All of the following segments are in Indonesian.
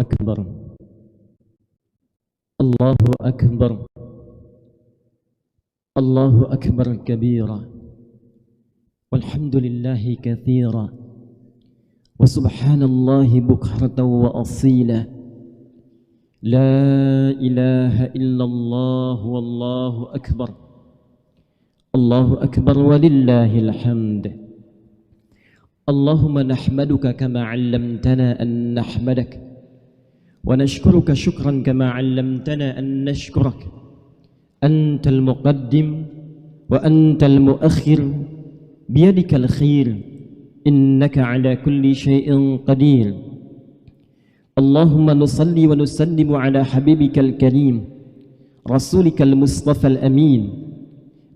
أكبر الله أكبر الله أكبر كبيرا والحمد لله كثيرا وسبحان الله بكرة وأصيلا لا إله إلا الله والله أكبر الله أكبر ولله الحمد اللهم نحمدك كما علمتنا أن نحمدك ونشكرك شكرا كما علمتنا أن نشكرك أنت المقدم وأنت المؤخر بيدك الخير إنك على كل شيء قدير اللهم نصلي ونسلم على حبيبك الكريم رسولك المصطفى الأمين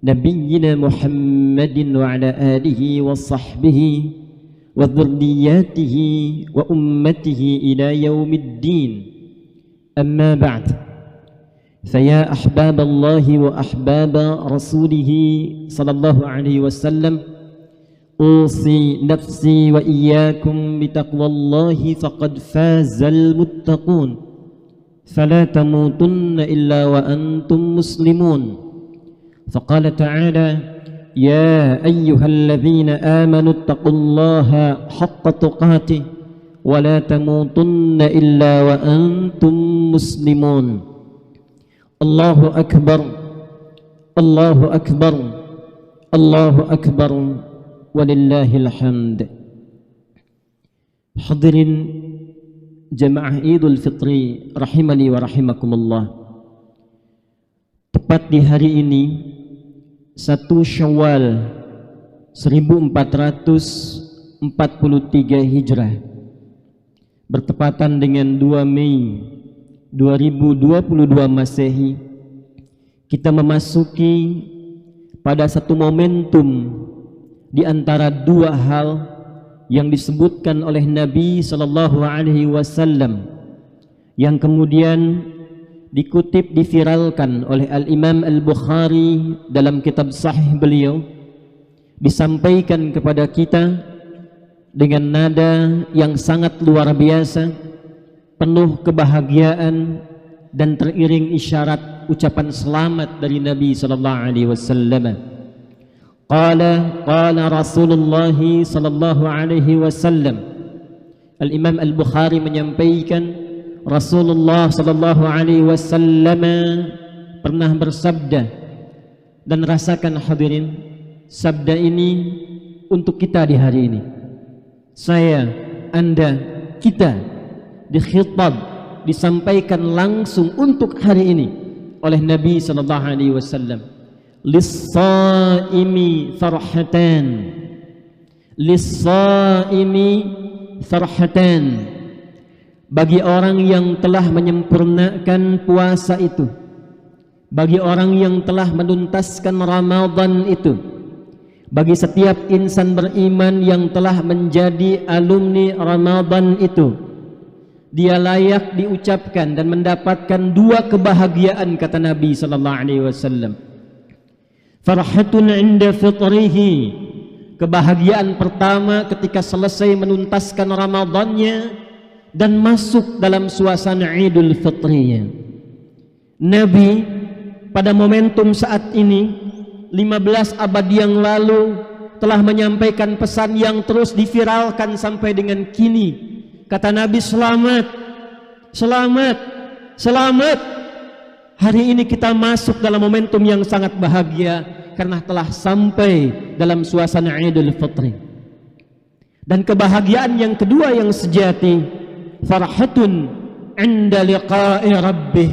نبينا محمد وعلى آله وصحبه وذرياته وأمته إلى يوم الدين أما بعد فيا أحباب الله وأحباب رسوله صلى الله عليه وسلم أوصي نفسي وإياكم بتقوى الله فقد فاز المتقون فلا تموتن إلا وأنتم مسلمون فقال تعالى يا أيها الذين آمنوا اتقوا الله حق تقاته ولا تموتن إلا وأنتم مسلمون الله أكبر الله أكبر الله أكبر ولله الحمد. Hadirin jemaah Idul Fitri rahimani wa rahimakumullah. Tepat di hari ini 1 Syawal 1443 Hijrah bertepatan dengan 2 Mei 2022 Masehi, kita memasuki pada satu momentum di antara dua hal yang disebutkan oleh Nabi sallallahu alaihi wasallam yang kemudian dikutip, diviralkan oleh Al-Imam Al-Bukhari dalam kitab sahih beliau, disampaikan kepada kita dengan nada yang sangat luar biasa, penuh kebahagiaan dan teriring isyarat ucapan selamat dari Nabi sallallahu alaihi wasallam. Qala Rasulullah sallallahu alaihi wasallam. Al-Imam Al-Bukhari menyampaikan Rasulullah sallallahu alaihi wasallam pernah bersabda, dan rasakan hadirin, sabda ini untuk kita di hari ini. Saya, Anda, kita dikhitab, disampaikan langsung untuk hari ini oleh Nabi sallallahu alaihi wasallam. Lis-saimi farhatan, lis-saimi farhatan. Bagi orang yang telah menyempurnakan puasa itu, bagi orang yang telah menuntaskan Ramadan itu, bagi setiap insan beriman yang telah menjadi alumni Ramadan itu, dia layak diucapkan dan mendapatkan dua kebahagiaan, kata Nabi sallallahu alaihi wasallam. Farhatun 'inda fitrihi, kebahagiaan pertama ketika selesai menuntaskan Ramadannya dan masuk dalam suasana Idul Fitrinya. Nabi pada momentum saat ini 15 abad yang lalu telah menyampaikan pesan yang terus diviralkan sampai dengan kini. Kata Nabi, selamat, selamat, selamat. Hari ini kita masuk dalam momentum yang sangat bahagia karena telah sampai dalam suasana Idul Fitri. Dan kebahagiaan yang kedua yang sejati, farhatun 'inda liqa'i rabbih,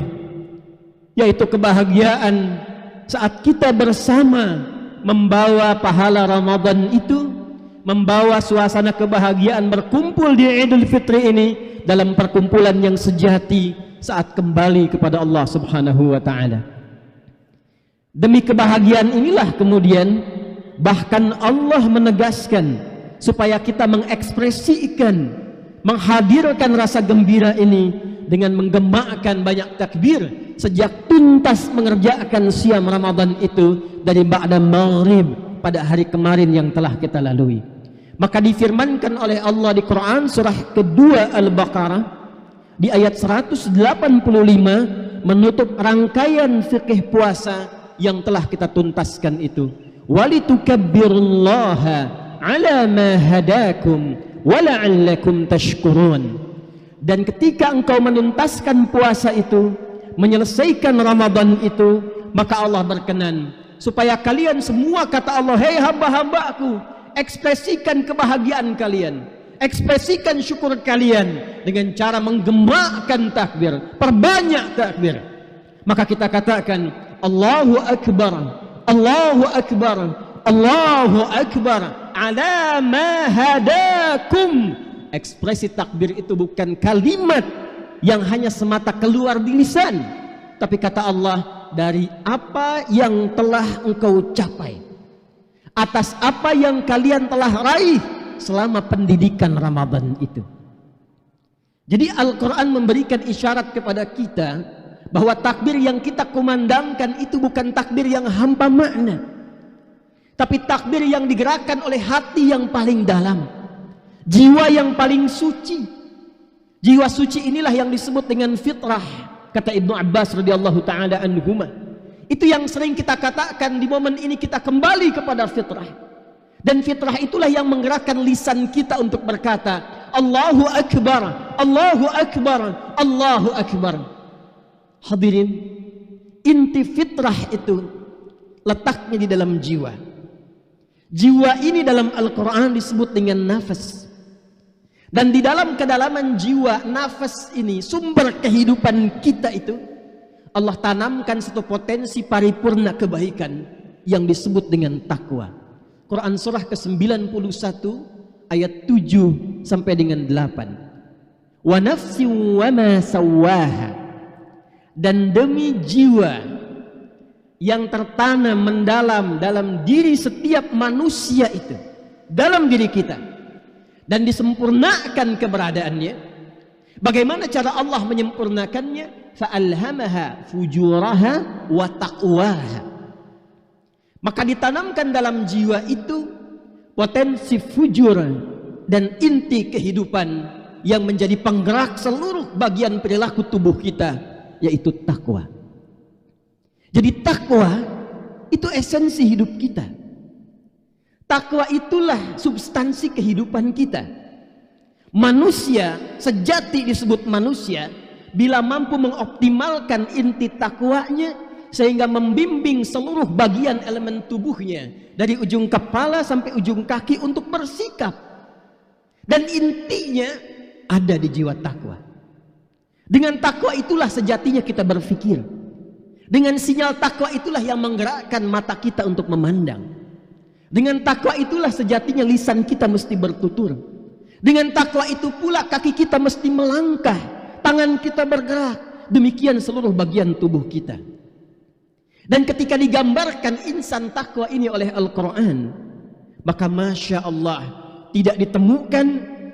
yaitu kebahagiaan saat kita bersama membawa pahala Ramadan itu, membawa suasana kebahagiaan berkumpul di Idul Fitri ini dalam perkumpulan yang sejati saat kembali kepada Allah Subhanahu wa taala. Demi kebahagiaan inilah kemudian bahkan Allah menegaskan supaya kita mengekspresikan, menghadirkan rasa gembira ini dengan menggemakkan banyak takbir sejak tuntas mengerjakan siam Ramadan itu dari ba'da maghrib pada hari kemarin yang telah kita lalui. Maka difirmankan oleh Allah di Quran surah kedua Al-Baqarah di ayat 185 menutup rangkaian fikih puasa yang telah kita tuntaskan itu. Walitukabbirullaha ala ma hadakum wa la'allakum tashkurun. Dan ketika engkau menuntaskan puasa itu, menyelesaikan Ramadan itu, maka Allah berkenan supaya kalian semua, kata Allah, hei hamba-hambaku, ekspresikan kebahagiaan kalian, ekspresikan syukur kalian dengan cara menggemakkan takbir, perbanyak takbir. Maka kita katakan Allahu Akbar, Allahu Akbar, Allahu Akbar ala ma hadakum. Ekspresi takbir itu bukan kalimat yang hanya semata keluar di lisan, tapi kata Allah, dari apa yang telah engkau capai, atas apa yang kalian telah raih selama pendidikan Ramadan itu. Jadi Al-Quran memberikan isyarat kepada kita bahwa takbir yang kita kumandangkan itu bukan takbir yang hampa makna, tapi takbir yang digerakkan oleh hati yang paling dalam, jiwa yang paling suci. Jiwa suci inilah yang disebut dengan fitrah, kata Ibnu Abbas radhiyallahu taala anhuma. Itu yang sering kita katakan di momen ini, kita kembali kepada fitrah. Dan fitrah itulah yang menggerakkan lisan kita untuk berkata Allahu Akbar, Allahu Akbar, Allahu Akbar. Hadirin, inti fitrah itu letaknya di dalam jiwa. Jiwa ini dalam Al-Quran disebut dengan nafas. Dan di dalam kedalaman jiwa, nafas ini, sumber kehidupan kita itu, Allah tanamkan satu potensi paripurna kebaikan yang disebut dengan takwa. Quran surah ke-91 ayat 7 sampai dengan 8. Wa nafsin wa ma sawwaha. Dan demi jiwa yang tertanam mendalam dalam diri setiap manusia itu, dalam diri kita, dan disempurnakan keberadaannya. Bagaimana cara Allah menyempurnakannya? Fa'alhamaha fujuraha wa taqwaha. Maka ditanamkan dalam jiwa itu potensi fujur dan inti kehidupan yang menjadi penggerak seluruh bagian perilaku tubuh kita, yaitu takwa. Jadi takwa itu esensi hidup kita. Takwa itulah substansi kehidupan kita. Manusia sejati disebut manusia bila mampu mengoptimalkan inti takwanya, sehingga membimbing seluruh bagian elemen tubuhnya dari ujung kepala sampai ujung kaki untuk bersikap. Dan intinya ada di jiwa takwa. Dengan takwa itulah sejatinya kita berpikir. Dengan sinyal takwa itulah yang menggerakkan mata kita untuk memandang. Dengan takwa itulah sejatinya lisan kita mesti bertutur. Dengan takwa itu pula kaki kita mesti melangkah, tangan kita bergerak, demikian seluruh bagian tubuh kita. Dan ketika digambarkan insan takwa ini oleh Al-Quran, maka Masya Allah, tidak ditemukan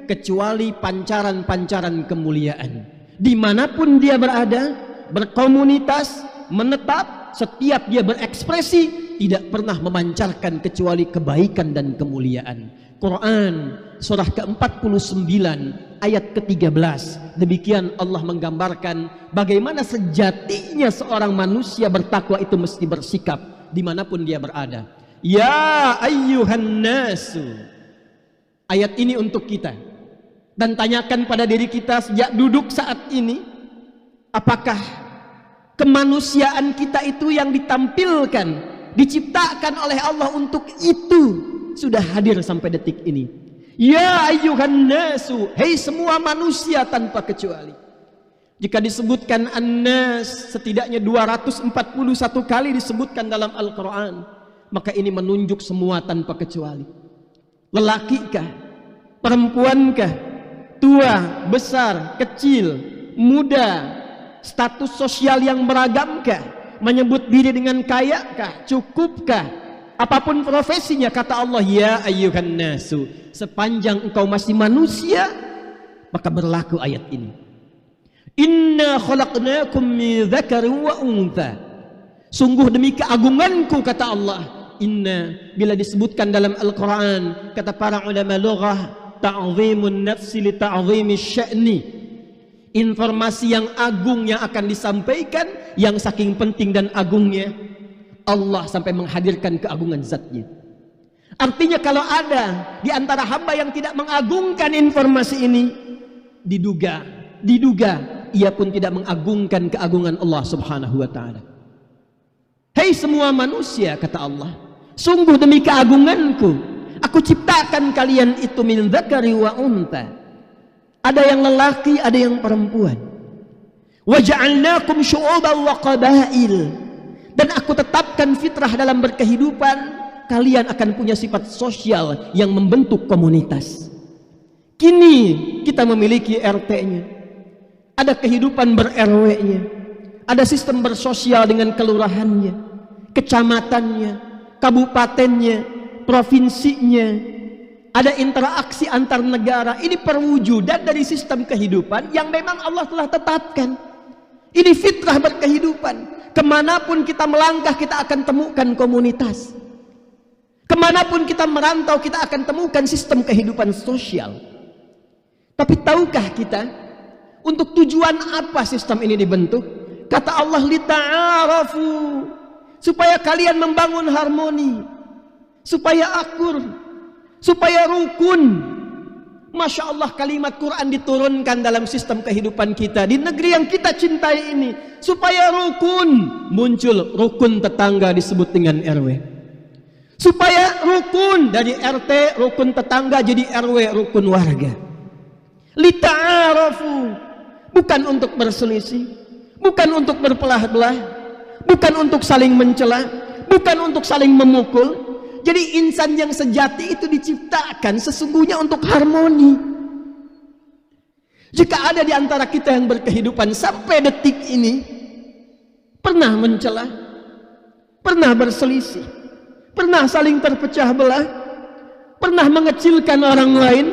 kecuali pancaran-pancaran kemuliaan. Dimanapun dia berada, berkomunitas, menetap, setiap dia berekspresi, tidak pernah memancarkan kecuali kebaikan dan kemuliaan. Quran surah ke-49 ayat ke-13, demikian Allah menggambarkan bagaimana sejatinya seorang manusia bertakwa itu mesti bersikap dimanapun dia berada. Ya ayyuhan nasu. Ayat ini untuk kita. Dan tanyakan pada diri kita sejak duduk saat ini, apakah kemanusiaan kita itu yang ditampilkan, diciptakan oleh Allah untuk itu, sudah hadir sampai detik ini? Ya ayyuhan nasu, hei semua manusia tanpa kecuali. Jika disebutkan an-nas setidaknya 241 kali disebutkan dalam Al-Quran, maka ini menunjuk semua tanpa kecuali. Lelakikah, perempuankah, tua, besar, kecil, muda, status sosial yang beragamkah, menyebut diri dengan kayakah, cukupkah, apapun profesinya, kata Allah, ya ayyuhan nasu, sepanjang engkau masih manusia, maka berlaku ayat ini. Inna khalaqnakum min dzakarin wa untha. Sungguh demi keagunganku, kata Allah. Inna, bila disebutkan dalam Al-Quran, kata para ulama lughah, ta'zimun nafsi li ta'zimi sya'ni. Informasi yang agung yang akan disampaikan, yang saking penting dan agungnya, Allah sampai menghadirkan keagungan zatnya. Artinya kalau ada di antara hamba yang tidak mengagungkan informasi ini, diduga ia pun tidak mengagungkan keagungan Allah subhanahu wa ta'ala. Hei semua manusia, kata Allah, sungguh demi keagunganku aku ciptakan kalian itu min dzakari wa untha. Ada yang lelaki, ada yang perempuan. Wa ja'alnakum syu'uban wa qabail. Dan aku tetapkan fitrah dalam berkehidupan, kalian akan punya sifat sosial yang membentuk komunitas. Kini kita memiliki RT-nya, ada kehidupan ber-RW-nya, ada sistem bersosial dengan kelurahannya, kecamatannya, kabupatennya, provinsinya. Ada interaksi antar negara. Ini perwujudan dari sistem kehidupan yang memang Allah telah tetapkan. Ini fitrah berkehidupan. Kemanapun kita melangkah, kita akan temukan komunitas. Kemanapun kita merantau, kita akan temukan sistem kehidupan sosial. Tapi tahukah kita untuk tujuan apa sistem ini dibentuk? Kata Allah, lita'arafu, supaya kalian membangun harmoni, supaya akur, supaya rukun. Masya Allah, kalimat Quran diturunkan dalam sistem kehidupan kita di negeri yang kita cintai ini, supaya rukun. Muncul rukun tetangga disebut dengan RW, supaya rukun dari RT, rukun tetangga jadi RW, rukun warga. Lita'arafu, bukan untuk berselisih, bukan untuk berpelah-belah, bukan untuk saling mencela, bukan untuk saling memukul. Jadi insan yang sejati itu diciptakan sesungguhnya untuk harmoni. Jika ada di antara kita yang berkehidupan sampai detik ini pernah mencela, pernah berselisih, pernah saling terpecah belah, pernah mengecilkan orang lain,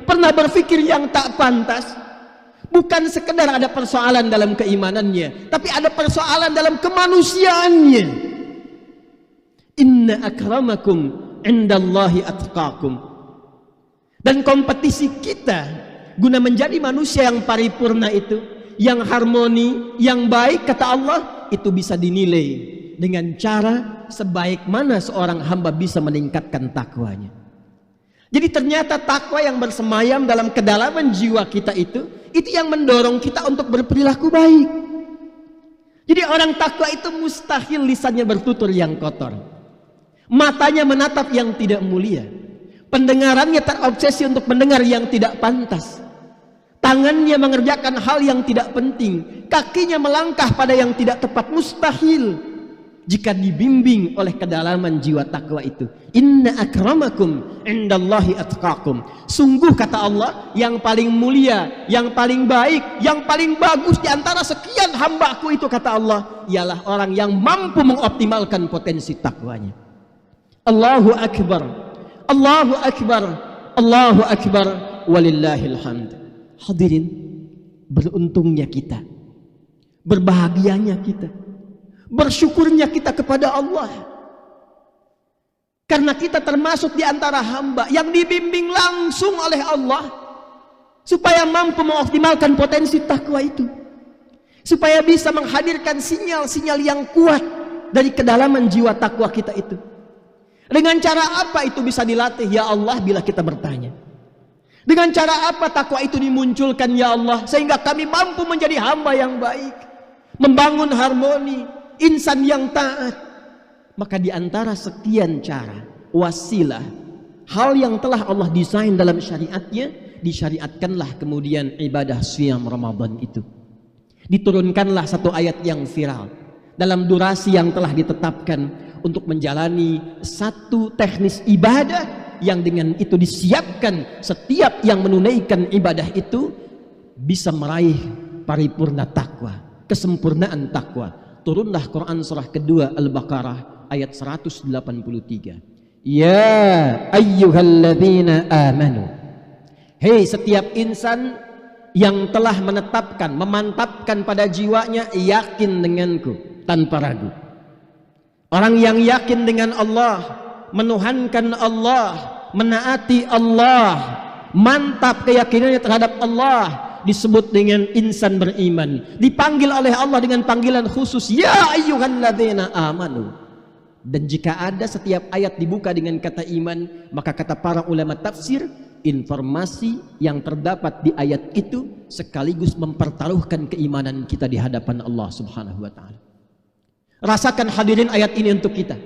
pernah berpikir yang tak pantas, bukan sekedar ada persoalan dalam keimanannya, tapi ada persoalan dalam kemanusiaannya. Inna akramakum indallahi atqakum. Dan kompetisi kita guna menjadi manusia yang paripurna itu, yang harmoni, yang baik, kata Allah, itu bisa dinilai dengan cara sebaik mana seorang hamba bisa meningkatkan takwanya. Jadi ternyata takwa yang bersemayam dalam kedalaman jiwa kita itu yang mendorong kita untuk berperilaku baik. Jadi orang takwa itu mustahil lisannya bertutur yang kotor, matanya menatap yang tidak mulia, pendengarannya terobsesi untuk mendengar yang tidak pantas, tangannya mengerjakan hal yang tidak penting, kakinya melangkah pada yang tidak tepat. Mustahil jika dibimbing oleh kedalaman jiwa takwa itu. Inna akramakum indallahi atqakum. Sungguh, kata Allah, yang paling mulia, yang paling baik, yang paling bagus di antara sekian hambaku itu, kata Allah, ialah orang yang mampu mengoptimalkan potensi takwanya. Allahu Akbar, Allahu Akbar, Allahu Akbar, walillahil hamd. Hadirin, beruntungnya kita, berbahagianya kita, bersyukurnya kita kepada Allah, karena kita termasuk di antara hamba yang dibimbing langsung oleh Allah supaya mampu mengoptimalkan potensi takwa itu, supaya bisa menghadirkan sinyal-sinyal yang kuat dari kedalaman jiwa takwa kita itu. Dengan cara apa itu bisa dilatih, ya Allah, bila kita bertanya? Dengan cara apa takwa itu dimunculkan, ya Allah, sehingga kami mampu menjadi hamba yang baik, membangun harmoni, insan yang taat? Maka di antara sekian cara, wasilah, hal yang telah Allah desain dalam syariatnya, disyariatkanlah kemudian ibadah siyam Ramadan itu. Diturunkanlah satu ayat yang viral dalam durasi yang telah ditetapkan untuk menjalani satu teknis ibadah yang dengan itu disiapkan setiap yang menunaikan ibadah itu bisa meraih paripurna takwa, kesempurnaan takwa. Turunlah Quran surah kedua Al-Baqarah ayat 183. Ya ayyuhalladzina amanu. Hei setiap insan yang telah menetapkan, memantapkan pada jiwanya, yakin denganku tanpa ragu. Orang yang yakin dengan Allah, menuhankan Allah, menaati Allah, mantap keyakinannya terhadap Allah, disebut dengan insan beriman, dipanggil oleh Allah dengan panggilan khusus, ya ayyuhalladzina amanu. Dan jika ada setiap ayat dibuka dengan kata iman, maka kata para ulama tafsir, informasi yang terdapat di ayat itu sekaligus mempertaruhkan keimanan kita di hadapan Allah Subhanahu wa taala. Rasakan hadirin ayat ini untuk kita.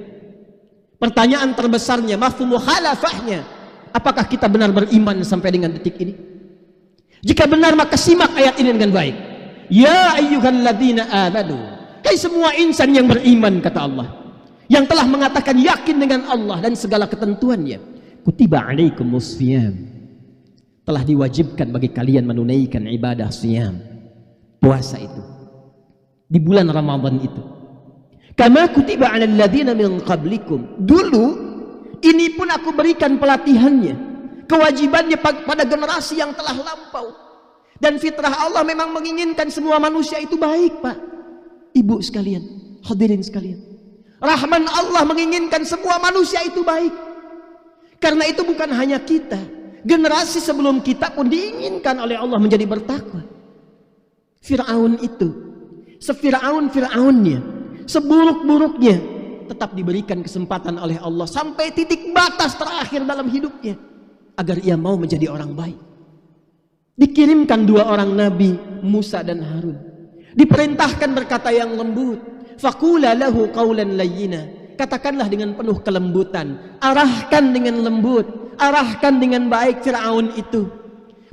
Pertanyaan terbesarnya, mafhum mukhalafahnya, apakah kita benar beriman sampai dengan detik ini? Jika benar, maka simak ayat ini dengan baik. Ya ayyuhalladzina amanu, hai semua insan yang beriman, kata Allah, yang telah mengatakan yakin dengan Allah dan segala ketentuannya, kutiba alaikumus siyam, telah diwajibkan bagi kalian menunaikan ibadah siyam, puasa itu di bulan Ramadan itu. Kama kutiba 'alal ladzina min qablikum, dulu ini pun aku berikan pelatihannya, kewajibannya pada generasi yang telah lampau. Dan fitrah Allah memang menginginkan semua manusia itu baik, Pak, Ibu sekalian, hadirin sekalian. Rahman Allah menginginkan semua manusia itu baik. Karena itu bukan hanya kita, generasi sebelum kita pun diinginkan oleh Allah menjadi bertakwa. Fir'aun itu, Fir'aunnya, seburuk-buruknya, tetap diberikan kesempatan oleh Allah sampai titik batas terakhir dalam hidupnya agar ia mau menjadi orang baik. Dikirimkan dua orang nabi, Musa dan Harun, diperintahkan berkata yang lembut, faqula lahu qawlan layyina, katakanlah dengan penuh kelembutan, arahkan dengan lembut, arahkan dengan baik Fir'aun itu.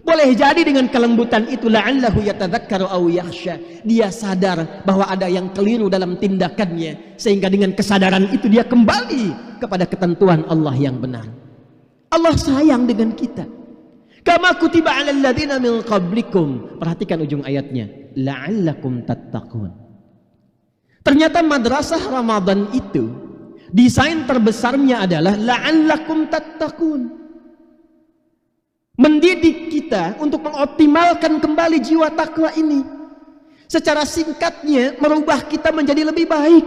Boleh jadi dengan kelembutan itu la'allahu yatadzakkaru aw yakhsha, dia sadar bahwa ada yang keliru dalam tindakannya, sehingga dengan kesadaran itu dia kembali kepada ketentuan Allah yang benar. Allah sayang dengan kita. Kama kutiba 'alal ladzina min qablikum, perhatikan ujung ayatnya, la'allakum tattaqun. Ternyata madrasah Ramadan itu desain terbesarnya adalah la'allakum tattaqun, mendidik kita untuk mengoptimalkan kembali jiwa takwa ini. Secara singkatnya, merubah kita menjadi lebih baik.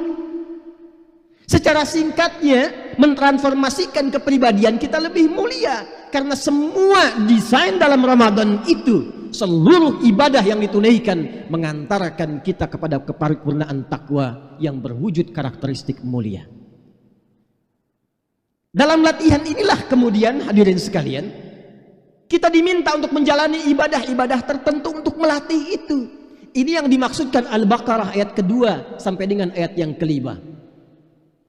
Secara singkatnya, mentransformasikan kepribadian kita lebih mulia. Karena semua desain dalam Ramadan itu, seluruh ibadah yang ditunaikan mengantarkan kita kepada keparipurnaan takwa yang berwujud karakteristik mulia. Dalam latihan inilah kemudian hadirin sekalian, kita diminta untuk menjalani ibadah-ibadah tertentu untuk melatih itu. Ini yang dimaksudkan Al-Baqarah ayat kedua sampai dengan ayat yang kelima.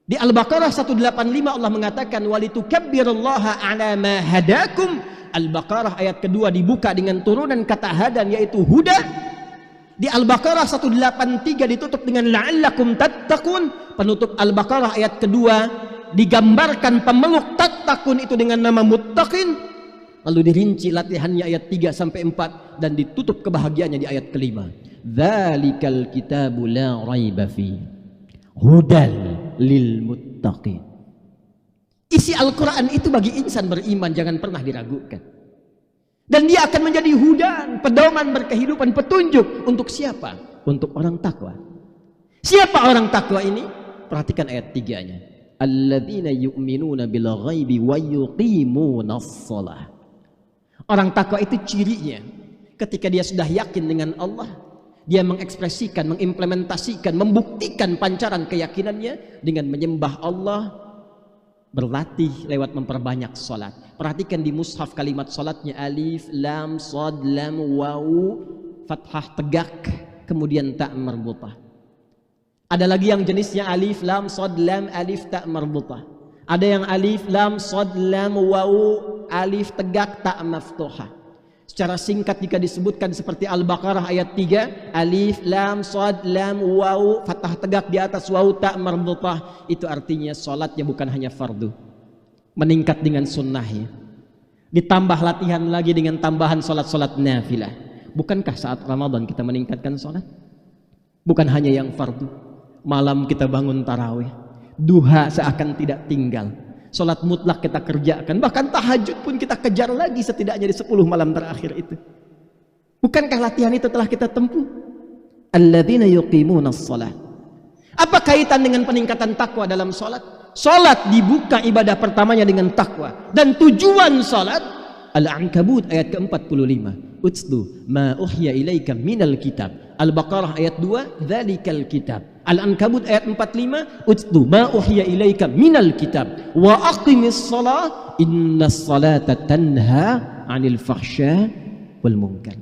Di Al-Baqarah 185 Allah mengatakan walitukabbirullaha 'ala ma hadakum. Al-Baqarah ayat kedua dibuka dengan turunan kata hadan, yaitu huda. Di Al-Baqarah 183 ditutup dengan la'allakum tattaqun. Penutup Al-Baqarah ayat kedua digambarkan pemeluk tattaqun itu dengan nama muttaqin. Lalu dirinci latihannya ayat 3 sampai 4 dan ditutup kebahagiaannya di ayat kelima. Dzalikal kitabu la raiba fi hudal lil muttaqin. Isi Al-Quran itu bagi insan beriman jangan pernah diragukan. Dan dia akan menjadi hudan, pedoman berkehidupan, petunjuk untuk siapa? Untuk orang takwa. Siapa orang takwa ini? Perhatikan ayat 3-nya. Alladzina yu'minuna bil ghaibi wa yuqimunas shalah. Orang takwa itu cirinya ketika dia sudah yakin dengan Allah, dia mengekspresikan, mengimplementasikan, membuktikan pancaran keyakinannya dengan menyembah Allah, berlatih lewat memperbanyak salat. Perhatikan di mushaf kalimat salatnya alif, lam, shad, lam, waw, fathah tegak, kemudian ta marbutah. Ada lagi yang jenisnya alif, lam, shad, lam, alif, ta marbutah. Ada yang alif, lam, shad, lam, waw, alif tegak, ta maftuhah. Secara singkat jika disebutkan seperti Al-Baqarah ayat 3, alif, lam, shad, lam, waw, fathah tegak di atas waw, ta marbutah, itu artinya salatnya bukan hanya fardu, meningkat dengan sunnahnya, ditambah latihan lagi dengan tambahan salat-salat nafilah. Bukankah saat Ramadan kita meningkatkan salat? Bukan hanya yang fardu, malam kita bangun tarawih, duha seakan tidak tinggal, salat mutlak kita kerjakan, bahkan tahajud pun kita kejar lagi setidaknya di 10 malam terakhir itu. Bukankah latihan itu telah kita tempuh? Alladzina yuqimunas shalah. Apa kaitan dengan peningkatan takwa dalam salat? Salat dibuka ibadah pertamanya dengan takwa, dan tujuan salat Al-Ankabut ayat ke-45, Utslu ma uhya ilaika minal kitab. Al-Baqarah ayat 2, dzalikal kitab. Al-Ankabut ayat 45, Utslu ma uhya ilaika minal kitab wa aqimis shalah innas salata tanha 'anil fahsya wal munkar.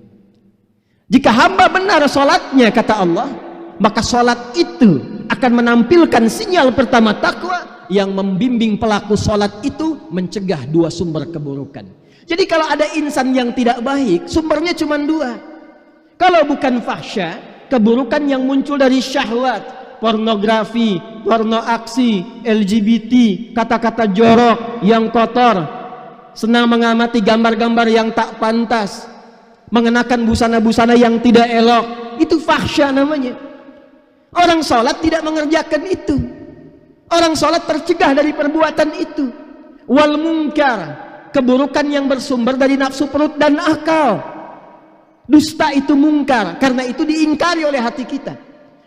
Jika hamba benar salatnya, kata Allah, maka salat itu akan menampilkan sinyal pertama takwa yang membimbing pelaku salat itu mencegah dua sumber keburukan. Jadi kalau ada insan yang tidak baik, sumbernya cuma dua. Kalau bukan fahsya, keburukan yang muncul dari syahwat, pornografi, porno aksi, LGBT, kata-kata jorok yang kotor, senang mengamati gambar-gambar yang tak pantas, mengenakan busana-busana yang tidak elok, itu fahsya namanya. Orang sholat tidak mengerjakan itu. Orang sholat tercegah dari perbuatan itu. Wal munkar, keburukan yang bersumber dari nafsu perut dan akal. Dusta itu mungkar, karena itu diingkari oleh hati kita.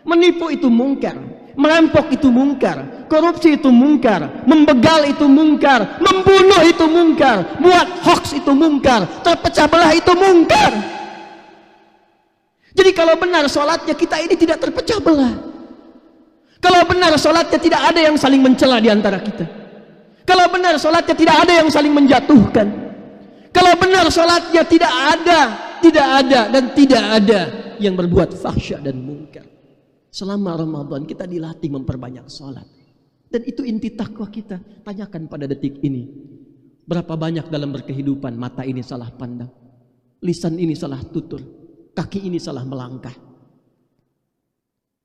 Menipu itu mungkar, merampok itu mungkar, korupsi itu mungkar, membegal itu mungkar, membunuh itu mungkar, buat hoax itu mungkar, terpecah belah itu mungkar. Jadi kalau benar sholatnya, kita ini tidak terpecah belah. Kalau benar sholatnya, tidak ada yang saling mencela di antara kita. Kalau benar sholatnya, tidak ada yang saling menjatuhkan. Kalau benar sholatnya, tidak ada yang berbuat fahsya dan mungkar. Selama Ramadan kita dilatih memperbanyak sholat. Dan itu inti takwa kita. Tanyakan pada detik ini, berapa banyak dalam berkehidupan mata ini salah pandang, lisan ini salah tutur, kaki ini salah melangkah.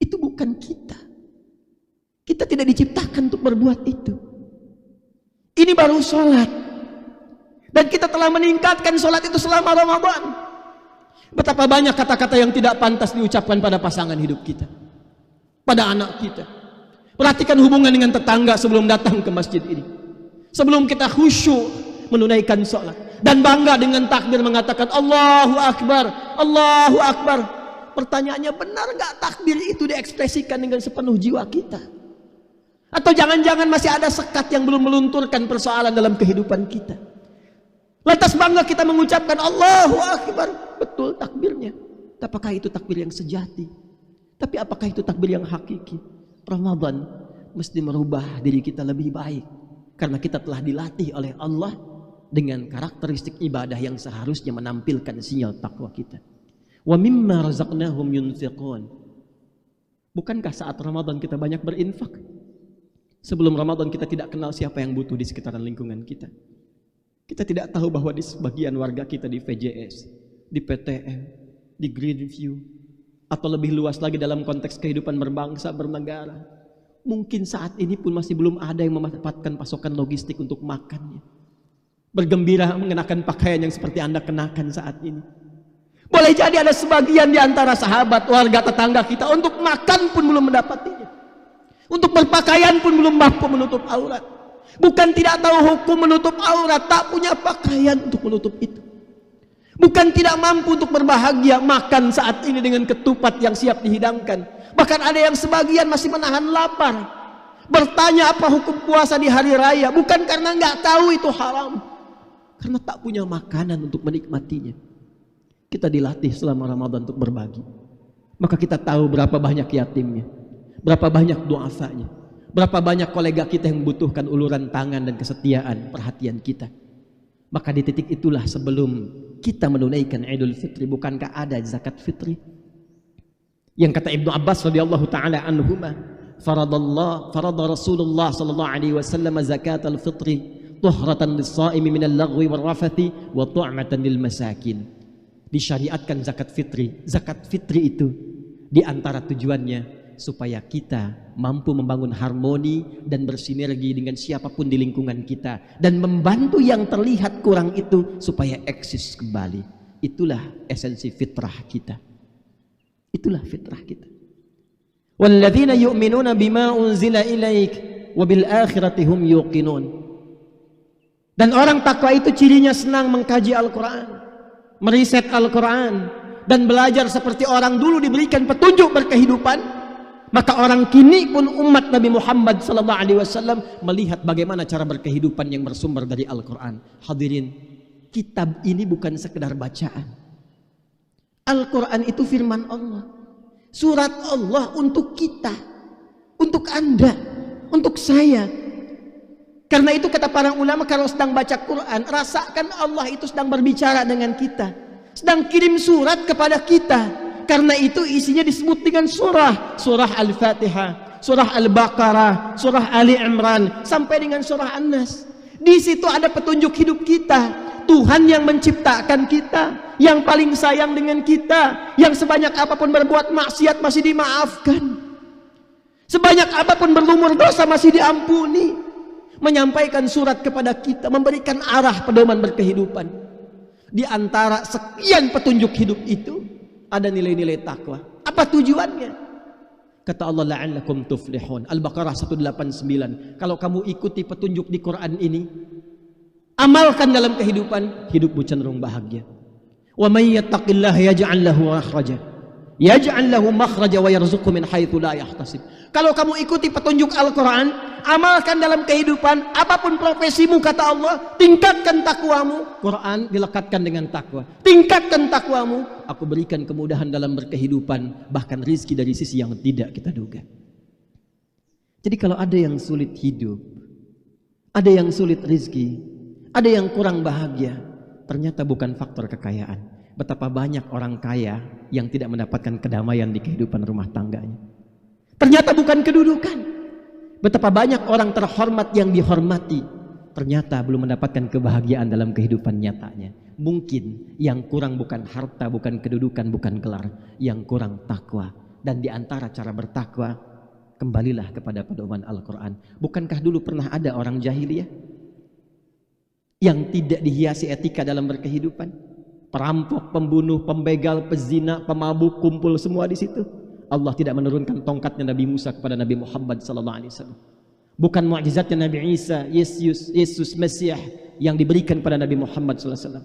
Itu bukan kita. Kita tidak diciptakan untuk berbuat itu. Ini baru sholat. Dan kita telah meningkatkan sholat itu selama Ramadan. Betapa banyak kata-kata yang tidak pantas diucapkan pada pasangan hidup kita, pada anak kita. Perhatikan hubungan dengan tetangga sebelum datang ke masjid ini. Sebelum kita khusyuk menunaikan sholat dan bangga dengan takbir mengatakan Allahu Akbar, Allahu Akbar. Pertanyaannya, benar nggak takbir itu diekspresikan dengan sepenuh jiwa kita? Atau jangan-jangan masih ada sekat yang belum melunturkan persoalan dalam kehidupan kita? Lantas bangga kita mengucapkan Allahu Akbar. Betul takbirnya. Apakah itu takbir yang sejati? Tapi apakah itu takbir yang hakiki? Ramadan mesti merubah diri kita lebih baik, karena kita telah dilatih oleh Allah dengan karakteristik ibadah yang seharusnya menampilkan sinyal takwa kita. Wa mimma razaqnahum yunfiqun. Bukankah saat Ramadan kita banyak berinfak? Sebelum Ramadan kita tidak kenal siapa yang butuh di sekitaran lingkungan kita. Kita tidak tahu bahwa di sebagian warga kita di VJS, di PTN, di Greenview, atau lebih luas lagi dalam konteks kehidupan berbangsa, bernegara, mungkin saat ini pun masih belum ada yang memanfaatkan pasokan logistik untuk makannya. Bergembira mengenakan pakaian yang seperti Anda kenakan saat ini. Boleh jadi ada sebagian di antara sahabat, warga, tetangga kita untuk makan pun belum mendapatinya. Untuk berpakaian pun belum mampu menutup aurat. Bukan tidak tahu hukum menutup aurat, tak punya pakaian untuk menutup itu. Bukan tidak mampu untuk berbahagia makan saat ini dengan ketupat yang siap dihidangkan. Bahkan ada yang sebagian masih menahan lapar. Bertanya apa hukum puasa di hari raya, bukan karena nggak tahu itu haram, karena tak punya makanan untuk menikmatinya. Kita dilatih selama Ramadan untuk berbagi. Maka kita tahu berapa banyak yatimnya, berapa banyak du'afanya, berapa banyak kolega kita yang membutuhkan uluran tangan dan kesetiaan perhatian kita. Maka di titik itulah sebelum kita menunaikan Idul Fitri, bukankah ada zakat fitri? Yang kata Ibnu Abbas radhiyallahu taala anhuma, farada Rasulullah sallallahu alaihi wasallam zakat al-fitri tuhratan lis-shaimi min al-laghwi war-rafathi wa tu'matan lil masakin. Disyariatkan zakat fitri. Zakat fitri itu di antara tujuannya supaya kita mampu membangun harmoni dan bersinergi dengan siapapun di lingkungan kita, dan membantu yang terlihat kurang itu supaya eksis kembali. Itulah esensi fitrah kita. Itulah fitrah kita. Walladzina yu'minuna bima unzila ilaik wa bil akhirati hum yuqinun. Dan orang takwa itu cirinya senang mengkaji Al-Quran, meriset Al-Quran, dan belajar seperti orang dulu diberikan petunjuk berkehidupan. Maka orang kini pun umat Nabi Muhammad SAW melihat bagaimana cara berkehidupan yang bersumber dari Al-Quran. Hadirin, kitab ini bukan sekedar bacaan. Al-Quran itu firman Allah, surat Allah untuk kita, untuk Anda, untuk saya. Karena itu kata para ulama, kalau sedang baca Quran, rasakan Allah itu sedang berbicara dengan kita, sedang kirim surat kepada kita. Karena itu isinya disebut dengan surah Al-Fatihah, surah Al-Baqarah, surah Ali Imran, sampai dengan surah An-Nas. Di situ ada petunjuk hidup kita, Tuhan yang menciptakan kita, yang paling sayang dengan kita, yang sebanyak apapun berbuat maksiat masih dimaafkan, sebanyak apapun berlumur dosa masih diampuni, menyampaikan surat kepada kita, memberikan arah pedoman berkehidupan. Di antara sekian petunjuk hidup itu ada nilai-nilai takwa. Apa tujuannya? Kata Allah, la'allakum tuflihun. Al-Baqarah 189. Kalau kamu ikuti petunjuk di Quran ini, amalkan dalam kehidupan, hidupmu cenderung bahagia. Wa may yattaqillaha yaj'al lahu makhraja. Yaj'al lahu makhraja wa yarzuqhu min haitsu la yahtasib. Kalau kamu ikuti petunjuk Al-Quran, amalkan dalam kehidupan, apapun profesimu, kata Allah, tingkatkan takwamu. Quran dilekatkan dengan takwa. Tingkatkan takwamu, aku berikan kemudahan dalam berkehidupan, bahkan rizki dari sisi yang tidak kita duga. Jadi kalau ada yang sulit hidup, ada yang sulit rizki, ada yang kurang bahagia, ternyata bukan faktor kekayaan. Betapa banyak orang kaya yang tidak mendapatkan kedamaian di kehidupan rumah tangganya. Ternyata bukan kedudukan. Betapa banyak orang terhormat yang dihormati, ternyata belum mendapatkan kebahagiaan dalam kehidupan nyatanya. Mungkin yang kurang bukan harta, bukan kedudukan, bukan gelar, yang kurang takwa. Dan di antara cara bertakwa, kembalilah kepada pedoman Al-Quran. Bukankah dulu pernah ada orang jahiliyah yang tidak dihiasi etika dalam berkehidupan? Perampok, pembunuh, pembegal, pezina, pemabuk, kumpul semua di situ. Allah tidak menurunkan tongkatnya Nabi Musa kepada Nabi Muhammad SAW. Bukan mukjizatnya Nabi Isa, Yesus Mesias yang diberikan pada Nabi Muhammad SAW.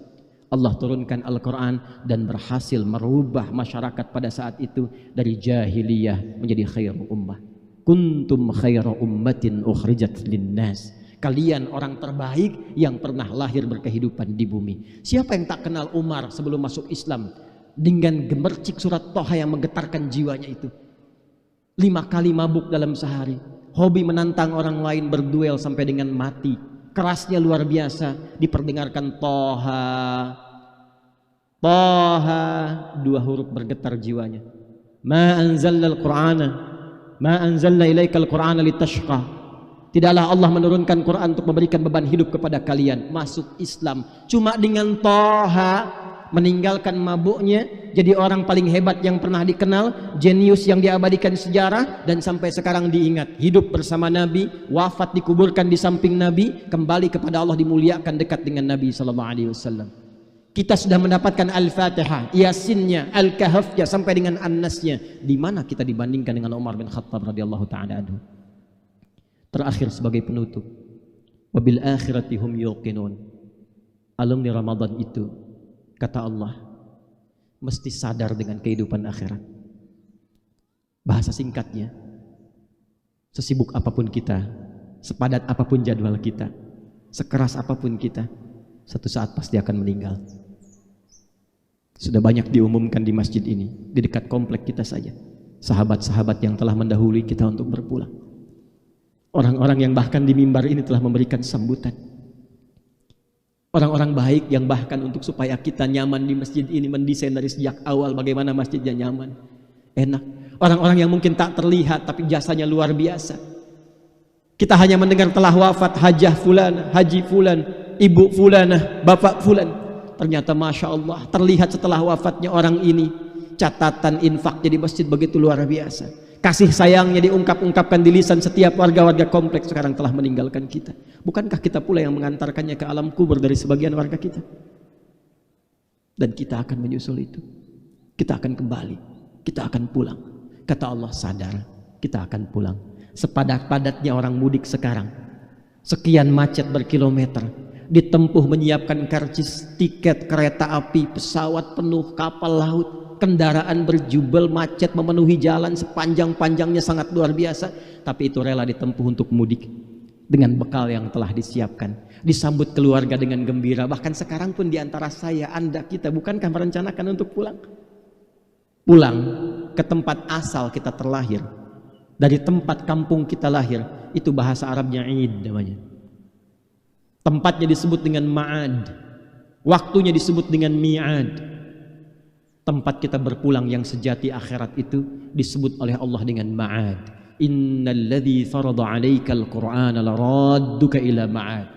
Allah turunkan Al-Quran dan berhasil merubah masyarakat pada saat itu dari jahiliyah menjadi khairu ummah. Kuntum khairu ummatin ukhrijat linnas. Kalian orang terbaik yang pernah lahir berkehidupan di bumi. Siapa yang tak kenal Umar sebelum masuk Islam? Dengan gemercik surat Toha yang menggetarkan jiwanya itu. 5 kali mabuk dalam sehari. Hobi menantang orang lain berduel sampai dengan mati. Kerasnya luar biasa. Diperdengarkan Toha. Toha. 2 huruf bergetar jiwanya. Ma anzalna al-Qur'ana. Ma anzalna ilaikal Qur'ana litashqa. Tidaklah Allah menurunkan Quran untuk memberikan beban hidup kepada kalian. Masuk Islam. Cuma dengan Toha. Meninggalkan mabuknya, jadi orang paling hebat yang pernah dikenal, jenius yang diabadikan sejarah, dan sampai sekarang diingat. Hidup bersama Nabi, wafat dikuburkan di samping Nabi, kembali kepada Allah, dimuliakan dekat dengan Nabi SAW. Kita sudah mendapatkan Al-Fatihah, Yasinnya, Al-Kahfnya, sampai dengan An-Nasnya. Di mana kita dibandingkan dengan Umar bin Khattab radhiyallahu ta'ala anhu? Terakhir sebagai penutup, wabil akhirati hum yuqinun. Alumni Ramadan itu, kata Allah, mesti sadar dengan kehidupan akhirat. Bahasa singkatnya, sesibuk apapun kita, sepadat apapun jadwal kita, sekeras apapun kita, satu saat pasti akan meninggal. Sudah banyak diumumkan di masjid ini, di dekat komplek kita saja. Sahabat-sahabat yang telah mendahului kita untuk berpulang. Orang-orang yang bahkan di mimbar ini telah memberikan sambutan. Orang-orang baik yang bahkan untuk supaya kita nyaman di masjid ini mendesain dari sejak awal bagaimana masjidnya nyaman, enak. Orang-orang yang mungkin tak terlihat tapi jasanya luar biasa. Kita hanya mendengar telah wafat hajah fulan, haji fulan, ibu fulanah, bapak fulan. Ternyata Masya Allah terlihat setelah wafatnya orang ini, catatan infaknya di masjid begitu luar biasa. Kasih sayangnya diungkap-ungkapkan di lisan setiap warga-warga kompleks sekarang telah meninggalkan kita. Bukankah kita pula yang mengantarkannya ke alam kubur dari sebagian warga kita? Dan kita akan menyusul itu. Kita akan kembali. Kita akan pulang. Kata Allah, sadar, kita akan pulang. Sepadat-padatnya orang mudik sekarang. Sekian macet berkilometer. Ditempuh menyiapkan karcis, tiket, kereta api, pesawat penuh, kapal laut. Kendaraan berjubel, macet memenuhi jalan sepanjang-panjangnya sangat luar biasa, tapi itu rela ditempuh untuk mudik dengan bekal yang telah disiapkan, disambut keluarga dengan gembira. Bahkan sekarang pun diantara saya, Anda, kita bukankah merencanakan untuk pulang? pulang ke tempat asal kita terlahir, dari tempat kampung kita lahir, itu bahasa Arabnya Id namanya. Tempatnya disebut dengan ma'ad, waktunya disebut dengan mi'ad. Tempat kita berpulang yang sejati akhirat itu disebut oleh Allah dengan ma'ad. Innalladzi farada 'alaikal qur'ana laradduka ila ma'ad.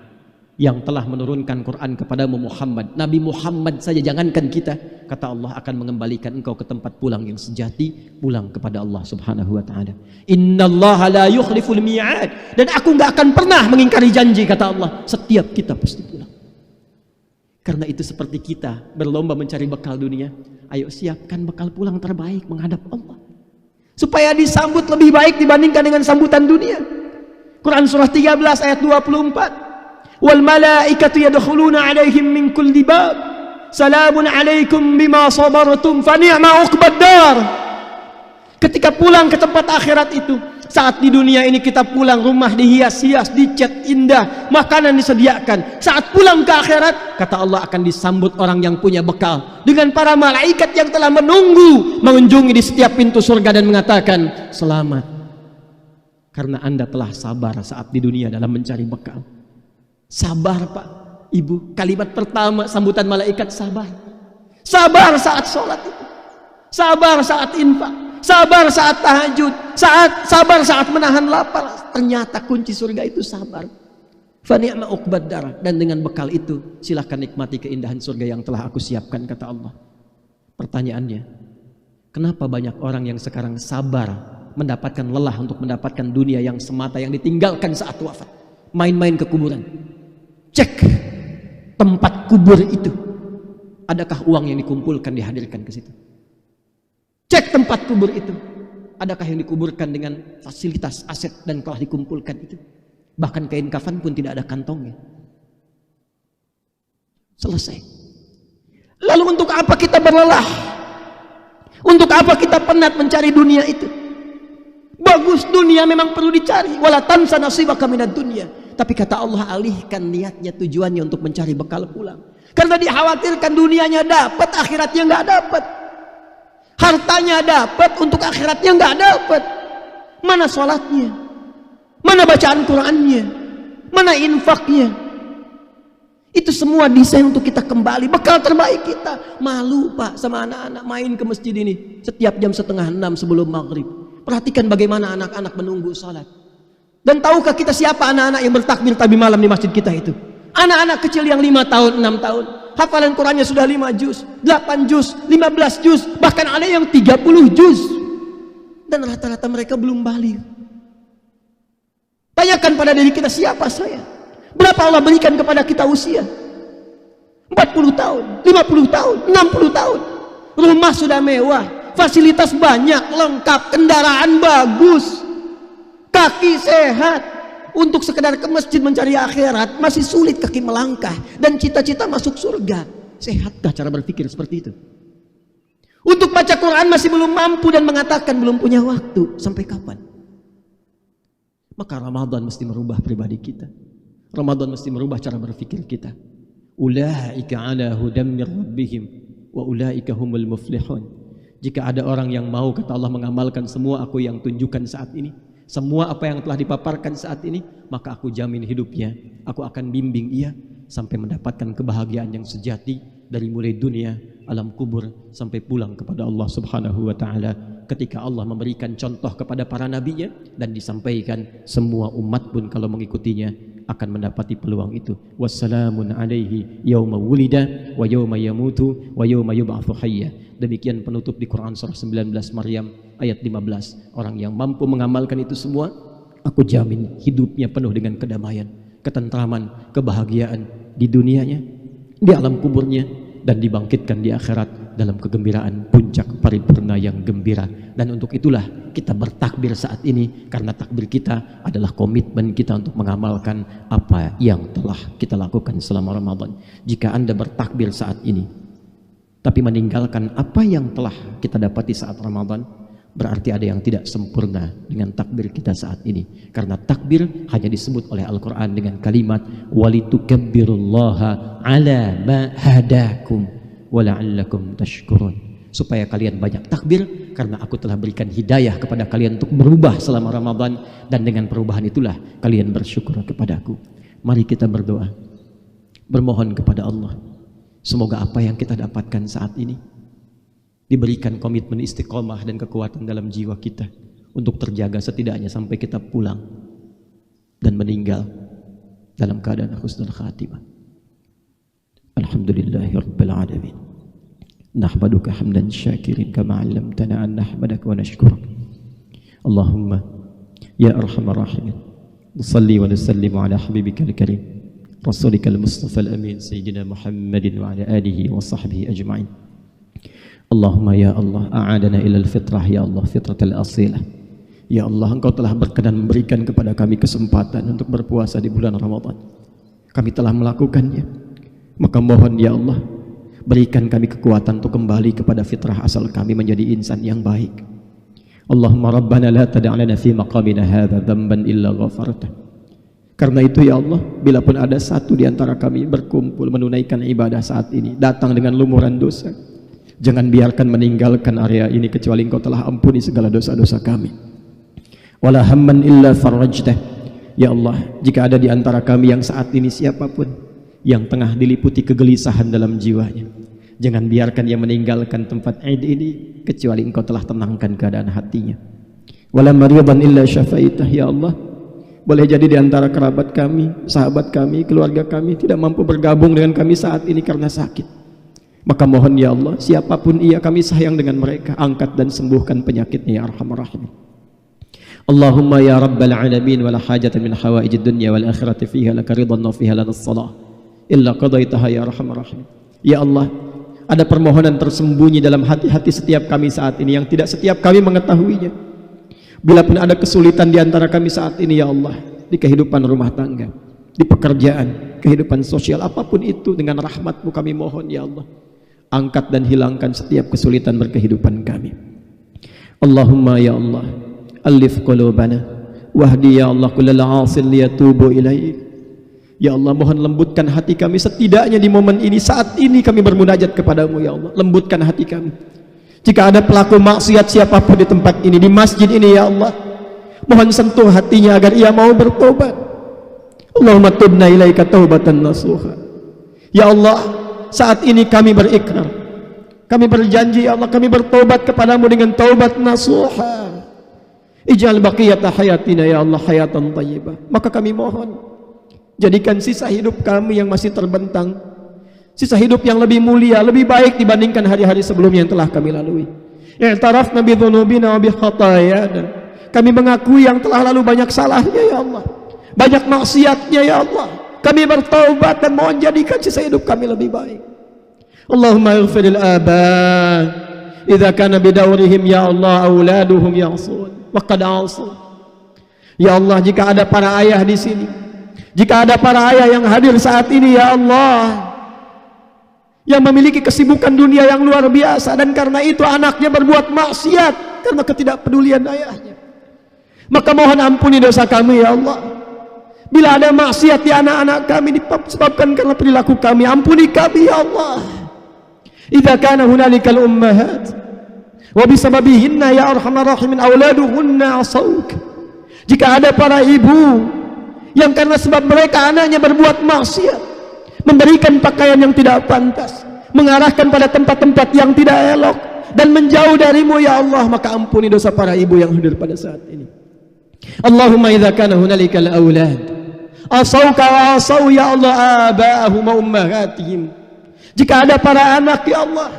Yang telah menurunkan Quran kepadamu Muhammad, Nabi Muhammad saja, jangankan kita, kata Allah akan mengembalikan engkau ke tempat pulang yang sejati, pulang kepada Allah Subhanahu wa taala. Innallaha la yukhliful mi'ad, dan aku enggak akan pernah mengingkari janji, kata Allah. Setiap kita pasti pulang. Karena itu seperti kita berlomba mencari bekal dunia, ayo siapkan bekal pulang terbaik menghadap Allah, supaya disambut lebih baik dibandingkan dengan sambutan dunia. Quran surah 13 ayat 24. Wal malaikatu yadkhuluna 'alaihim min kulli bab. Salamun 'alaikum bima sabartum fa ni'ma 'uqbad dar. Ketika pulang ke tempat akhirat itu, saat di dunia ini kita pulang, rumah dihias-hias, dicat indah, makanan disediakan. Saat pulang ke akhirat, kata Allah akan disambut orang yang punya bekal dengan para malaikat yang telah menunggu mengunjungi di setiap pintu surga dan mengatakan, selamat, karena Anda telah sabar saat di dunia dalam mencari bekal. Sabar Pak, Ibu, kalimat pertama sambutan malaikat sabar. Sabar saat sholat itu, sabar saat infak, sabar saat tahajud, sabar saat menahan lapar. Ternyata kunci surga itu sabar. Fa ni'ma uqbad dar, dan dengan bekal itu silahkan nikmati keindahan surga yang telah aku siapkan, kata Allah. Pertanyaannya, kenapa banyak orang yang sekarang sabar mendapatkan lelah untuk mendapatkan dunia yang semata yang ditinggalkan saat wafat, main-main ke kuburan? Cek tempat kubur itu, adakah uang yang dikumpulkan dihadirkan ke situ? Cek tempat kubur itu, adakah yang dikuburkan dengan fasilitas aset dan telah dikumpulkan itu? Bahkan kain kafan pun tidak ada kantongnya. Selesai. Lalu untuk apa kita berlelah? Untuk apa kita penat mencari dunia itu? Bagus, dunia memang perlu dicari. Wala tansa nasibaka minad dunya. Tapi kata Allah, alihkan niatnya, tujuannya untuk mencari bekal pulang. Karena dikhawatirkan dunianya dapat, akhiratnya nggak dapat. Hartanya dapat, untuk akhiratnya nggak dapat. Mana sholatnya? Mana bacaan Qurannya? Mana infaknya? Itu semua desain untuk kita kembali, bekal terbaik kita. Malu Pak sama anak-anak main ke masjid ini setiap jam 5:30 sebelum maghrib. Perhatikan bagaimana anak-anak menunggu sholat. Dan tahukah kita siapa anak-anak yang bertakbir tadi malam di masjid kita itu? Anak-anak kecil yang 5 tahun, 6 tahun. Hafalan Qurannya sudah 5 juz, 8 juz, 15 juz, bahkan ada yang 30 juz. Dan rata-rata mereka belum balik. Tanyakan pada diri kita, siapa saya? Berapa Allah berikan kepada kita usia? 40 tahun, 50 tahun, 60 tahun. Rumah sudah mewah, fasilitas banyak, lengkap, kendaraan bagus, kaki sehat. Untuk sekedar ke masjid mencari akhirat masih sulit kaki melangkah, dan cita-cita masuk surga. Sehatkah cara berpikir seperti itu? Untuk baca Quran masih belum mampu dan mengatakan belum punya waktu. Sampai kapan? Maka Ramadan mesti merubah pribadi kita. Ramadan mesti merubah cara berpikir kita. Ulaika ala hudam min rabbihim wa ulaika humul muflihun. Jika ada orang yang mau, kata Allah, mengamalkan semua aku yang tunjukkan saat ini, semua apa yang telah dipaparkan saat ini, maka aku jamin hidupnya, aku akan bimbing ia sampai mendapatkan kebahagiaan yang sejati, dari mulai dunia, alam kubur, sampai pulang kepada Allah Subhanahu wa ta'ala. Ketika Allah memberikan contoh kepada para nabinya dan disampaikan, semua umat pun kalau mengikutinya akan mendapati peluang itu. Wassalamun alaihi yawma wulida wa yawma yamutu wa yawma yub'atsu hayya. Demikian penutup di Quran surah 19 Maryam ayat 15. Orang yang mampu mengamalkan itu semua, aku jamin hidupnya penuh dengan kedamaian, ketentraman, kebahagiaan di dunianya, di alam kuburnya, dan dibangkitkan di akhirat dalam kegembiraan puncak paripurna yang gembira. Dan untuk itulah kita bertakbir saat ini, karena takbir kita adalah komitmen kita untuk mengamalkan apa yang telah kita lakukan selama Ramadan. Jika Anda bertakbir saat ini tapi meninggalkan apa yang telah kita dapati saat Ramadan, berarti ada yang tidak sempurna dengan takbir kita saat ini. Karena takbir hanya disebut oleh Al-Quran dengan kalimat walitukabbirullaha ala ma hadakum wa la'allakum tashkurun, supaya kalian banyak takbir, karena aku telah berikan hidayah kepada kalian untuk berubah selama Ramadan, dan dengan perubahan itulah kalian bersyukur kepadaku. Mari kita berdoa, bermohon kepada Allah, semoga apa yang kita dapatkan saat ini diberikan komitmen istiqomah dan kekuatan dalam jiwa kita untuk terjaga setidaknya sampai kita pulang dan meninggal dalam keadaan husnul khatimah. Alhamdulillahirabbil alamin. Nahmaduka hamdan syakirin kama 'allamtana an nahmadaka wa nashkuruk. Allahumma ya arhamar rahimin, nusalli wa nusallimu ala habibikal karim, rasulikal mustafa al-amin, sayyidina Muhammadin wa ala alihi wa sahbihi ajma'in. Allahumma ya Allah, a'adana ilal fitrah, ya Allah, fitratal asilah. Ya Allah, Engkau telah berkenan memberikan kepada kami kesempatan untuk berpuasa di bulan Ramadan. Kami telah melakukannya, maka mohon ya Allah, berikan kami kekuatan untuk kembali kepada fitrah asal kami, menjadi insan yang baik. Allahumma rabbana la tada'lana fi maqamina hadha dhanban illa ghafartah. Karena itu ya Allah, bila pun ada satu di antara kami berkumpul menunaikan ibadah saat ini, datang dengan lumuran dosa, jangan biarkan meninggalkan area ini kecuali Engkau telah ampuni segala dosa-dosa kami. Wala hamman illa farajtah. Ya Allah, jika ada di antara kami yang saat ini siapapun yang tengah diliputi kegelisahan dalam jiwanya, jangan biarkan ia meninggalkan tempat Id ini kecuali Engkau telah tenangkan keadaan hatinya. Wala maridan illa syafaitah. Ya Allah, boleh jadi di antara kerabat kami, sahabat kami, keluarga kami tidak mampu bergabung dengan kami saat ini karena sakit, maka mohon ya Allah, siapapun ia, kami sayang dengan mereka, angkat dan sembuhkan penyakitnya ya arhamar rahimin. Allahumma ya rabbal alamin, wala hajatan min hawaijid dunya wal akhirati fiha laka ridwan wa fiha lana salah illa qadaitaha ya arhamar rahimin. Ya Allah, ada permohonan tersembunyi dalam hati-hati setiap kami saat ini yang tidak setiap kami mengetahuinya. Bila pun ada kesulitan di antara kami saat ini ya Allah, di kehidupan rumah tangga, di pekerjaan, kehidupan sosial, apapun itu, dengan rahmat-Mu kami mohon ya Allah, angkat dan hilangkan setiap kesulitan berkehidupan kami. Allahumma ya Allah, alif qulubana wahdi ya Allah kullal 'asil liyatubu ilaik. Ya Allah, mohon lembutkan hati kami setidaknya di momen ini, saat ini kami bermunajat kepadamu ya Allah, lembutkan hati kami. Jika ada pelaku maksiat siapapun di tempat ini, di masjid ini ya Allah, mohon sentuh hatinya agar ia mau bertobat. Allahumma tubna ilaika taubatan nasuha. Ya Allah, saat ini kami berikrar, kami berjanji ya Allah, kami bertobat kepadamu dengan taubat nasuha. Ij'al baqiyata hayatina ya Allah hayatan thayyibah. Maka kami mohon, jadikan sisa hidup kami yang masih terbentang sisa hidup yang lebih mulia, lebih baik dibandingkan hari-hari sebelumnya yang telah kami lalui. I'tarafna bi dzunubina wa bi khatayana. Kami mengakui yang telah lalu banyak salahnya ya Allah, banyak maksiatnya ya Allah. Kami bertaubat dan mohon jadikan sisa hidup kami lebih baik. Allahumma ighfiril aba idza kana bidawrihim ya Allah auladuhum ya'sun wa qad 'asu. Ya Allah, jika ada para ayah di sini, jika ada para ayah yang hadir saat ini ya Allah, yang memiliki kesibukan dunia yang luar biasa, dan karena itu anaknya berbuat maksiat karena ketidakpedulian ayahnya, maka mohon ampuni dosa kami ya Allah. Bila ada maksiat di anak-anak kami disebabkan karena perilaku kami, ampuni kami ya Allah. Idza kana hunalikal ummahat wa bisababihinna ya arhamar rahimin auladuhunna asawk. Jika ada para ibu yang karena sebab mereka anaknya berbuat maksiat, memberikan pakaian yang tidak pantas, mengarahkan pada tempat-tempat yang tidak elok, dan menjauh darimu ya Allah, maka ampuni dosa para ibu yang hadir pada saat ini. Allahumma idza kana hunalikal aulad asauka wa asau ya Allah aba'ahum wa ummahatihim. Jika ada para anak ya Allah,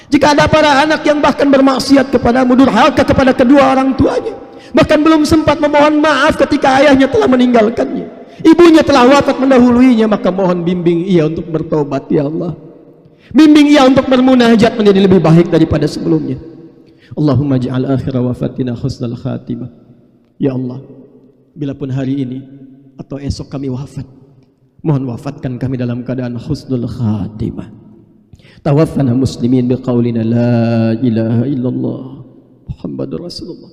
jika ada para anak yang bahkan bermaksiat kepadamu, durhaka kepada kedua orang tuanya, bahkan belum sempat memohon maaf ketika ayahnya telah meninggalkannya, ibunya telah wafat mendahuluinya, maka mohon bimbing ia untuk bertobat ya Allah, bimbing ia untuk bermunajat menjadi lebih baik daripada sebelumnya. Allahumma ja'al akhir wafatina husnal khatimah. Ya Allah, bila pun hari ini atau esok kami wafat, mohon wafatkan kami dalam keadaan husnul khatimah. Tawaffana muslimin biqaulina la ilaha illallah Muhammadur Rasulullah.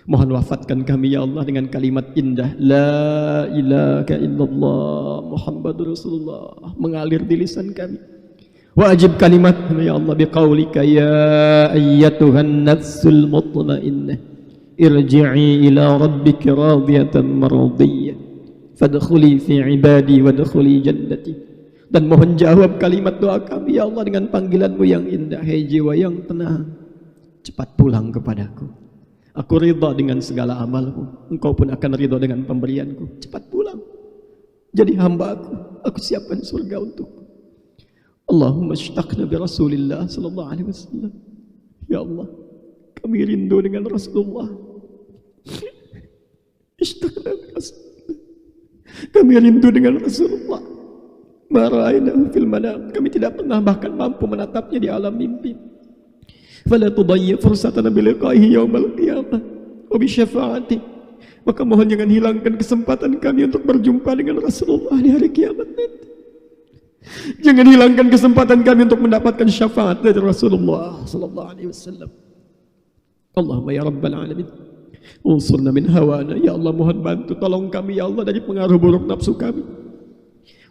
Mohon wafatkan kami ya Allah dengan kalimat indah la ilaha illallah Muhammadur Rasulullah mengalir di lisan kami. Wajib kalimatnya ya Allah biqaulika ya ayyatuhan nafsul mutmainnah irji'i ila rabbiki radiyatan mardiyah fadkhuli fi ibadi wadkhuli jannati. Dan mohon jawab kalimat doa kami ya Allah dengan panggilanmu yang indah, hai jiwa yang tenang, cepat pulang kepadaku. Aku ridha dengan segala amalmu, engkau pun akan ridha dengan pemberianku. Cepat pulang jadi hamba aku siapkan surga untukmu. Allahumma ishtaqna bi Rasulillah sallallahu alaihi wasallam. Ya Allah, kami rindu dengan Rasulullah. Ishtaqna bi Rasulillah. Kami rindu dengan Rasulullah. Ma ra'aynahu fil manam. Kami tidak pernah bahkan mampu menatapnya di alam mimpi. Fala tudayyi fursatana bi liqa'ihi yaumal qiyamah wa bi syafa'ati. Maka mohon jangan hilangkan kesempatan kami untuk berjumpa dengan Rasulullah di hari kiamat nanti. Jangan hilangkan kesempatan kami untuk mendapatkan syafaat dari Rasulullah sallallahu alaihi wasallam. Allahumma ya rabbal alamin, unsurna min hawana. Ya Allah, mohon bantu tolong kami ya Allah dari pengaruh buruk nafsu kami.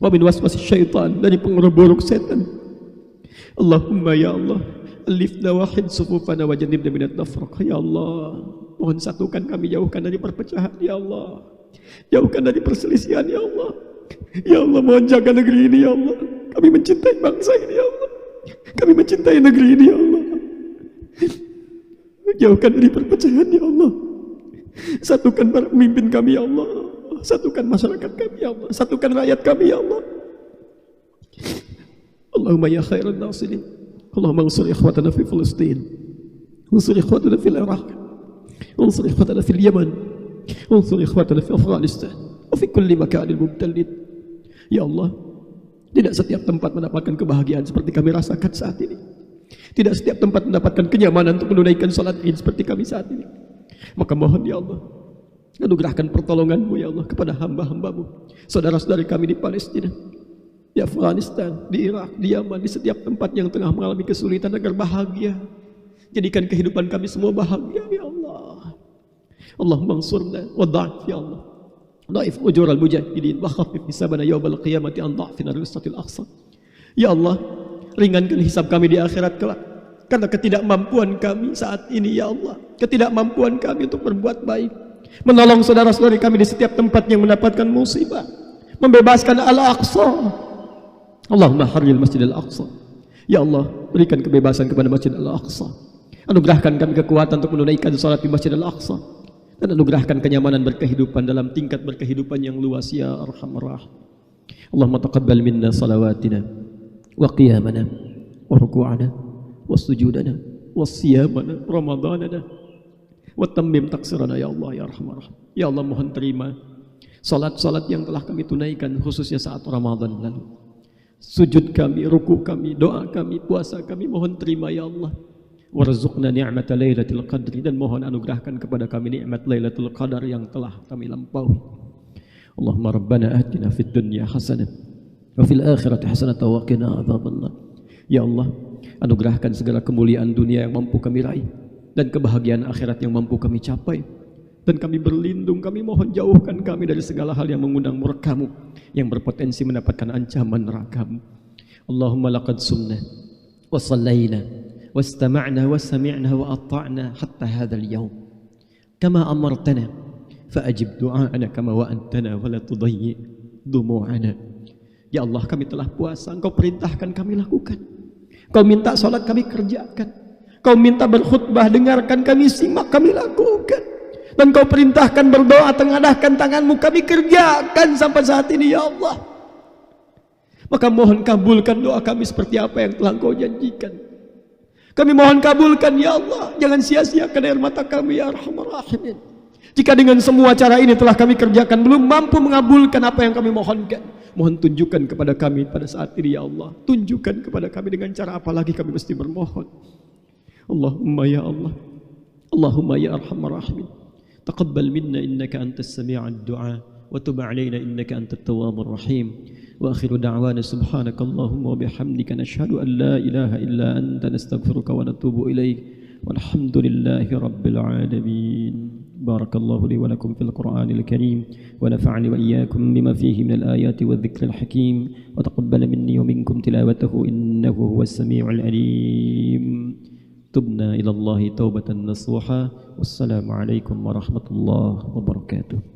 Wa min waswasis syaitan, dari pengaruh buruk setan. Allahumma ya Allah, alifna wahid sufufana wa jannibna minat nafraq. Ya Allah, mohon satukan kami, jauhkan dari perpecahan ya Allah. Jauhkan dari perselisihan ya Allah. Ya Allah, mohon jaga negeri ini ya Allah. Kami mencintai bangsa ini ya Allah. Kami mencintai negeri ini ya Allah. Jauhkan dari perpecahan ya Allah. Satukan para pemimpin kami ya Allah. Satukan masyarakat kami ya Allah. Satukan rakyat kami ya Allah. Allahumma ya khairan nasirin. Allahumma ansur ikhwatana fi Palestin, ansur ikhwatana fil Iraq, ansur ikhwatana fil Yaman, ansur ikhwatana fi Afghanistan wa fi kulli makanil mubtalin. Ya Allah, tidak setiap tempat mendapatkan kebahagiaan seperti kami rasakan saat ini. Tidak setiap tempat mendapatkan kenyamanan untuk menunaikan salat Id seperti kami saat ini. Maka mohon ya Allah, anugerahkan pertolongan-Mu ya Allah kepada hamba-hamba-Mu, saudara-saudari kami di Palestina, di Afghanistan, di Irak, di Yaman, di setiap tempat yang tengah mengalami kesulitan agar bahagia. Jadikan kehidupan kami semua bahagia ya Allah. Allahumma ansurna wa dha'if ya Allah. Dhaif ujur al-mujahidin wa khaffif hisabana yawmal qiyamati an dha'fina al-ustatil aqsa. Ya Allah, ringankan hisab kami di akhirat kelak karena ketidakmampuan kami saat ini ya Allah. Ketidakmampuan kami untuk berbuat baik, menolong saudara-saudari kami di setiap tempat yang mendapatkan musibah, membebaskan Al-Aqsa. Allahumma harril Masjid Al-Aqsa. Ya Allah, berikan kebebasan kepada Masjid Al-Aqsa. Anugerahkan kami kekuatan untuk menunaikan salat di Masjid Al-Aqsa. Dan anugerahkan kenyamanan berkehidupan dalam tingkat berkehidupan yang luas ya Arhamar Rahim. Allahumma taqabbal minna salawatina wa qiyamana wa ruku'ana wa sujudana wa siyamana ramadanana wa tammim taksirana ya Allah ya Arhamar Rahim. Ya Allah, mohon terima salat-salat yang telah kami tunaikan khususnya saat Ramadan lalu. Sujud kami, ruku kami, doa kami, puasa kami, mohon terima ya Allah. Warzuqna ni'mata lailatul qadri, dan mohon anugerahkan kepada kami nikmat lailatul qadar yang telah kami lampaui. Allahumma rabbana atina fid dunya hasanah wa fil akhirati hasanah wa qina adzabannar. Ya Allah, anugerahkan segala kemuliaan dunia yang mampu kami raih dan kebahagiaan akhirat yang mampu kami capai. Dan kami berlindung, kami mohon jauhkan kami dari segala hal yang mengundang murka-Mu, yang berpotensi mendapatkan ancaman neraka-Mu. Allahumma laqad sumna wa sallayna wastama'na wa sami'na wa ata'na hatta hadzal yaum kama amartana fa'ajib du'ana kama wa'antana wa la tudayyi dumu'ana. Ya Allah, kami telah puasa, Engkau perintahkan kami lakukan. Kau minta salat, kami kerjakan. Kau minta berkhutbah, dengarkan, kami simak, kami lakukan. Dan Kau perintahkan berdoa, tengadahkan tangan-Mu, kami kerjakan sampai saat ini ya Allah. Maka mohon kabulkan doa kami seperti apa yang telah Engkau janjikan. Kami mohon kabulkan ya Allah, jangan sia-siakan air mata kami ya Arhamar Rahimin. Jika dengan semua cara ini telah kami kerjakan belum mampu mengabulkan apa yang kami mohonkan, mohon tunjukkan kepada kami pada saat ini ya Allah. Tunjukkan kepada kami dengan cara apa lagi kami mesti bermohon. Allahumma ya Allah, Allahumma ya Arhamar Rahimin, taqabbal minna innaka antas sami'ud du'a wa tub 'alaina innaka antat tawwabur rahim. Wa akhiru da'wana subhanaka Allahumma wa bihamdika nashhadu an la ilaha illa anta nastaghfiruka wa natubu ilaik. Walhamdulillahi rabbil alamin. بارك الله لي ولكم في القرآن الكريم ونفعني وإياكم بما فيه من الآيات والذكر الحكيم وتقبل مني ومنكم تلاوته إنه هو السميع العليم تبنا إلى الله توبة نصوحا والسلام عليكم ورحمة الله وبركاته.